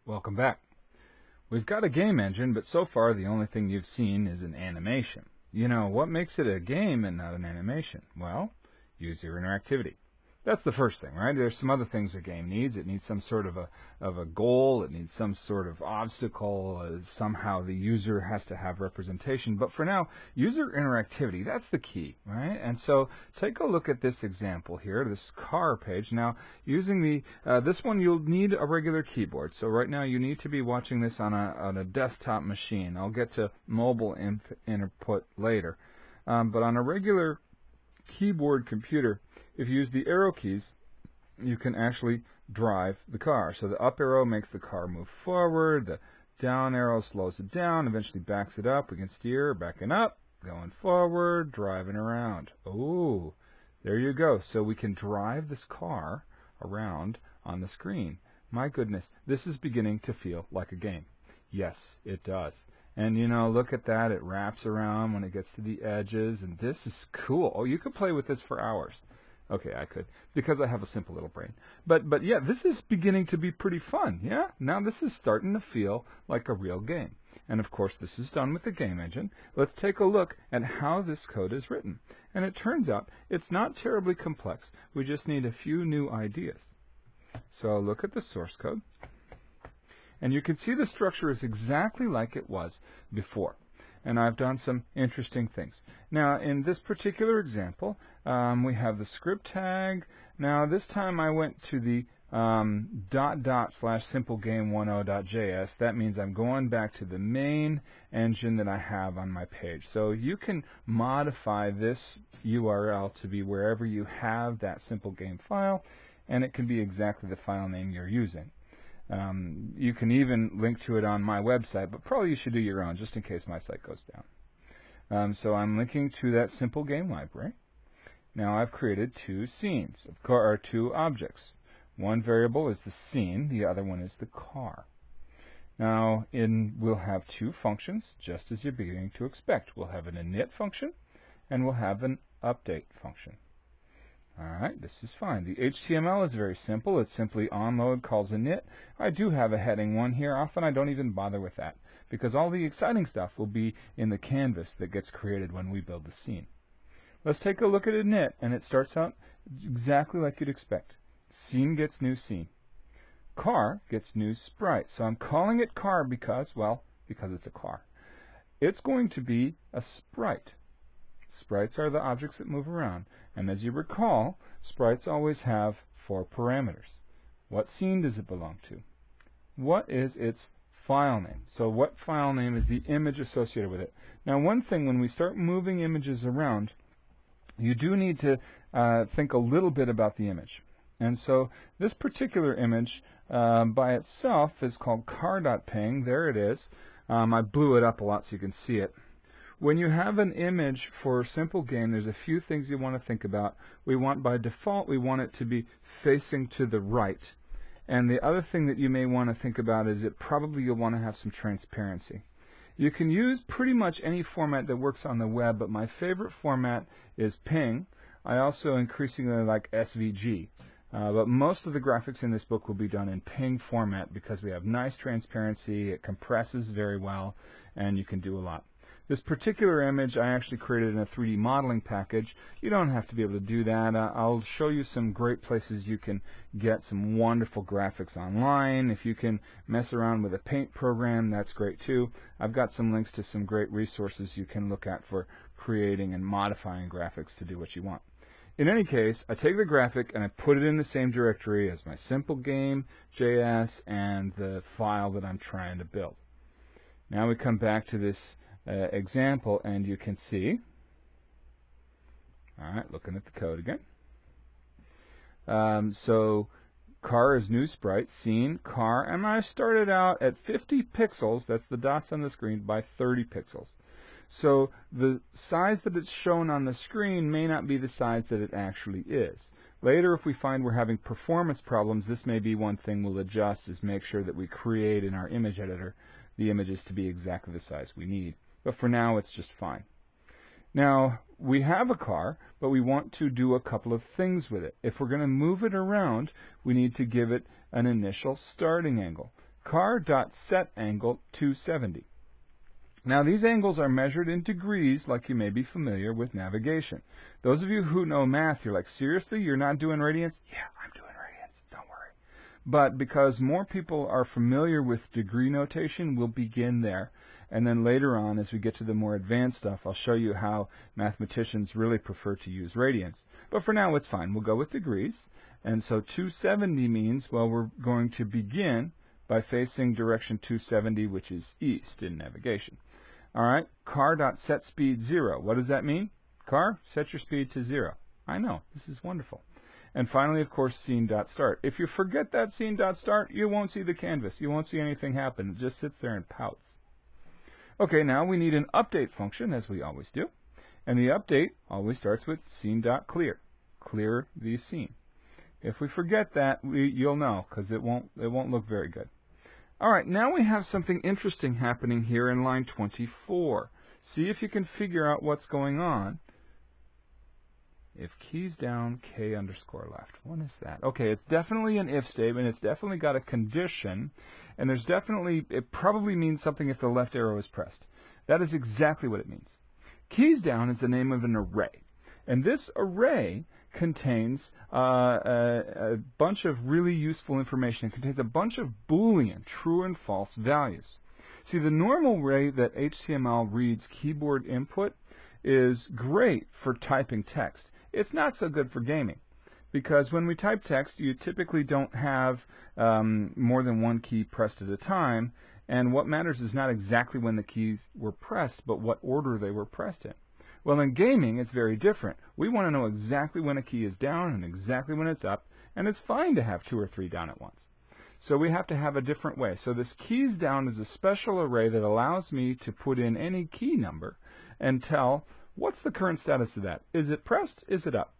Welcome back. We've got a game engine, but so far the only thing you've seen is an animation. You know, what makes it a game and not an animation? Well, user interactivity. That's the first thing, right? There's some other things a game needs. It needs some sort of a goal. It needs some sort of obstacle. Somehow the user has to have representation. But for now, user interactivity, that's the key, right? And so take a look at this example here, this car page. Now, using this one, you'll need a regular keyboard. So right now, you need to be watching this on a desktop machine. I'll get to mobile input later. But on a regular keyboard computer, if you use the arrow keys, you can actually drive the car. So the up arrow makes the car move forward, the down arrow slows it down, eventually backs it up. We can steer, backing up, going forward, driving around. Oh, there you go. So we can drive this car around on the screen. My goodness, this is beginning to feel like a game. Yes, it does. And, you know, look at that. It wraps around when it gets to the edges, and this is cool. Oh, you could play with this for hours. Okay, I could, because I have a simple little brain. But yeah, this is beginning to be pretty fun, yeah? Now this is starting to feel like a real game. And of course, this is done with the game engine. Let's take a look at how this code is written. And it turns out it's not terribly complex. We just need a few new ideas. So look at the source code. And you can see the structure is exactly like it was before. And I've done some interesting things. Now, in this particular example, we have the script tag. Now, this time I went to the /simplegame10.js. That means I'm going back to the main engine that I have on my page. So you can modify this URL to be wherever you have that simple game file, and it can be exactly the file name you're using. You can even link to it on my website, but probably you should do your own, just in case my site goes down. So I'm linking to that simple game library. Now I've created two scenes, or two objects. One variable is the scene, the other one is the car. Now we'll have two functions, just as you're beginning to expect. We'll have an init function, and we'll have an update function. Alright, this is fine. The HTML is very simple. It's simply onload calls init. I do have a heading 1 here. Often I don't even bother with that, because all the exciting stuff will be in the canvas that gets created when we build the scene. Let's take a look at init, and it starts out exactly like you'd expect. Scene gets new scene. Car gets new sprite. So I'm calling it car because it's a car. It's going to be a sprite. Sprites are the objects that move around. And as you recall, sprites always have 4 parameters. What scene does it belong to? What is its file name? So what file name is the image associated with it? Now, one thing, when we start moving images around, you do need to think a little bit about the image. And so this particular image by itself is called car.ping. There it is. I blew it up a lot so you can see it. When you have an image for a simple game, there's a few things you want to think about. By default, we want it to be facing to the right. And the other thing that you may want to think about is that probably you'll want to have some transparency. You can use pretty much any format that works on the web, but my favorite format is ping. I also increasingly like SVG. But most of the graphics in this book will be done in ping format because we have nice transparency, it compresses very well, and you can do a lot. This particular image I actually created in a 3D modeling package. You don't have to be able to do that. I'll show you some great places you can get some wonderful graphics online. If you can mess around with a paint program, that's great too. I've got some links to some great resources you can look at for creating and modifying graphics to do what you want. In any case, I take the graphic and I put it in the same directory as my simple game.js and the file that I'm trying to build. Now we come back to this example, and you can see, alright, looking at the code again. So car is new sprite, scene, car, and I started out at 50 pixels, that's the dots on the screen, by 30 pixels. So the size that it's shown on the screen may not be the size that it actually is. Later, if we find we're having performance problems, this may be one thing we'll adjust, is make sure that we create in our image editor the images to be exactly the size we need. But for now, it's just fine. Now, we have a car, but we want to do a couple of things with it. If we're going to move it around, we need to give it an initial starting angle. car.setAngle 270. Now, these angles are measured in degrees, like you may be familiar with navigation. Those of you who know math, you're like, seriously, you're not doing radians? Yeah, I'm doing radians, don't worry. But because more people are familiar with degree notation, we'll begin there. And then later on, as we get to the more advanced stuff, I'll show you how mathematicians really prefer to use radians. But for now, it's fine. We'll go with degrees. And so 270 means, well, we're going to begin by facing direction 270, which is east in navigation. All right, car.setSpeed 0. What does that mean? Car, set your speed to 0. I know, this is wonderful. And finally, of course, scene.start. If you forget that scene.start, you won't see the canvas. You won't see anything happen. It just sits there and pouts. Okay, now we need an update function, as we always do. And the update always starts with scene.clear. Clear the scene. If we forget that, you'll know, because it won't look very good. All right, now we have something interesting happening here in line 24. See if you can figure out what's going on. If keys down, K underscore left. What is that? Okay, it's definitely an if statement. It's definitely got a condition. And there's definitely, it probably means something if the left arrow is pressed. That is exactly what it means. Keys down is the name of an array. And this array contains a bunch of really useful information. It contains a bunch of Boolean, true and false values. See, the normal way that HTML reads keyboard input is great for typing text. It's not so good for gaming, because when we type text, you typically don't have more than one key pressed at a time, and what matters is not exactly when the keys were pressed, but what order they were pressed in. Well, in gaming, it's very different. We want to know exactly when a key is down and exactly when it's up, and it's fine to have 2 or 3 down at once. So we have to have a different way. So this keys down is a special array that allows me to put in any key number and tell what's the current status of that. Is it pressed? Is it up?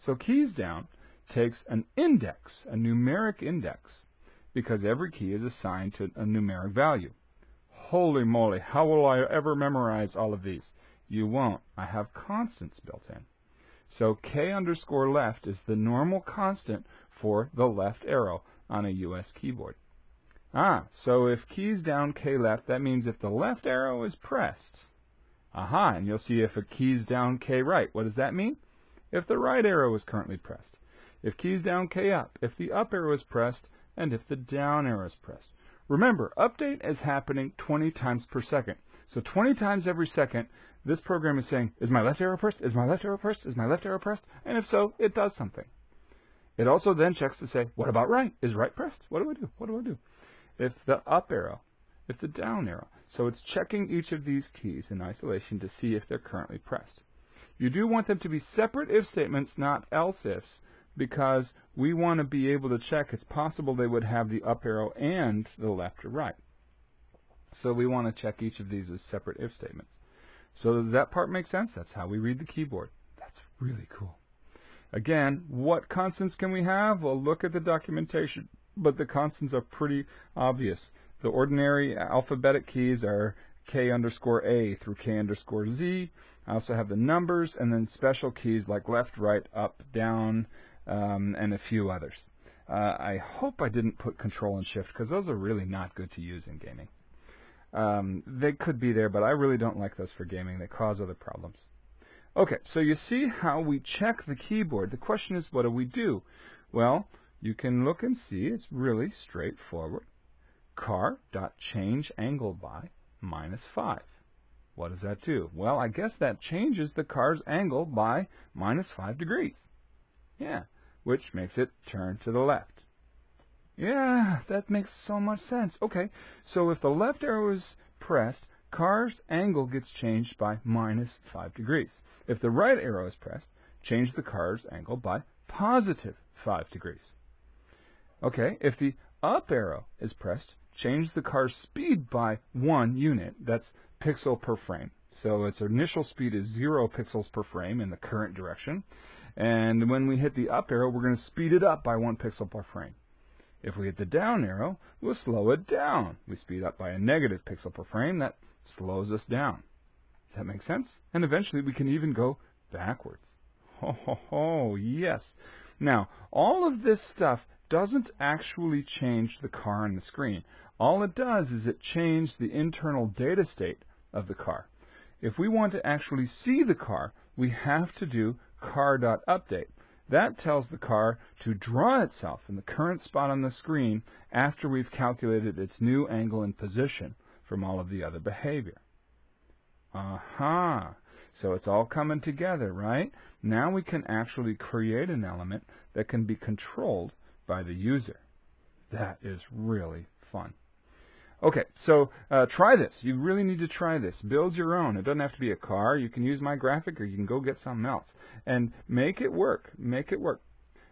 So keys down takes an index, a numeric index, because every key is assigned to a numeric value. Holy moly, how will I ever memorize all of these? You won't. I have constants built in. So K underscore left is the normal constant for the left arrow on a US keyboard. So if keys down K left, that means if the left arrow is pressed. And you'll see if a keys down K right. What does that mean? If the right arrow is currently pressed. If keys down K up, if the up arrow is pressed, and if the down arrow is pressed. Remember, update is happening 20 times per second. So 20 times every second, this program is saying, is my left arrow pressed? Is my left arrow pressed? Is my left arrow pressed? And if so, it does something. It also then checks to say, what about right? Is right pressed? What do I do? What do I do? If the up arrow, if the down arrow. So it's checking each of these keys in isolation to see if they're currently pressed. You do want them to be separate if statements, not else ifs, because we want to be able to check. It's possible they would have the up arrow and the left or right. So we want to check each of these as separate if statements. So does that part make sense? That's how we read the keyboard. That's really cool. Again, what constants can we have? Well, look at the documentation, but the constants are pretty obvious. The ordinary alphabetic keys are K underscore A through K underscore Z. I also have the numbers, and then special keys like left, right, up, down, and a few others. I hope I didn't put Control and Shift, because those are really not good to use in gaming. They could be there, but I really don't like those for gaming. They cause other problems. Okay, so you see how we check the keyboard. The question is, what do we do? Well, you can look and see. It's really straightforward. car.changeAngle by -5. What does that do? Well, I guess that changes the car's angle by -5 degrees. Yeah, which makes it turn to the left. Yeah, that makes so much sense. Okay, so if the left arrow is pressed, car's angle gets changed by -5 degrees. If the right arrow is pressed, change the car's angle by +5 degrees. Okay, if the up arrow is pressed, change the car's speed by 1 unit. That's pixel per frame. So its initial speed is 0 pixels per frame in the current direction. And when we hit the up arrow, we're going to speed it up by 1 pixel per frame. If we hit the down arrow, we'll slow it down. We speed up by a negative pixel per frame. That slows us down. Does that make sense? And eventually we can even go backwards. Yes. Now, all of this stuff doesn't actually change the car on the screen. All it does is it changes the internal data state of the car. If we want to actually see the car, we have to do car.update. That tells the car to draw itself in the current spot on the screen after we've calculated its new angle and position from all of the other behavior. Aha! So it's all coming together, right? Now we can actually create an element that can be controlled by the user. That is really fun. Okay, so try this. You really need to try this. Build your own. It doesn't have to be a car. You can use my graphic, or you can go get something else. And make it work. Make it work.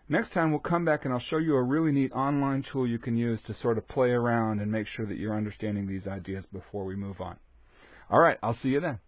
Next time we'll come back and I'll show you a really neat online tool you can use to sort of play around and make sure that you're understanding these ideas before we move on. All right, I'll see you then.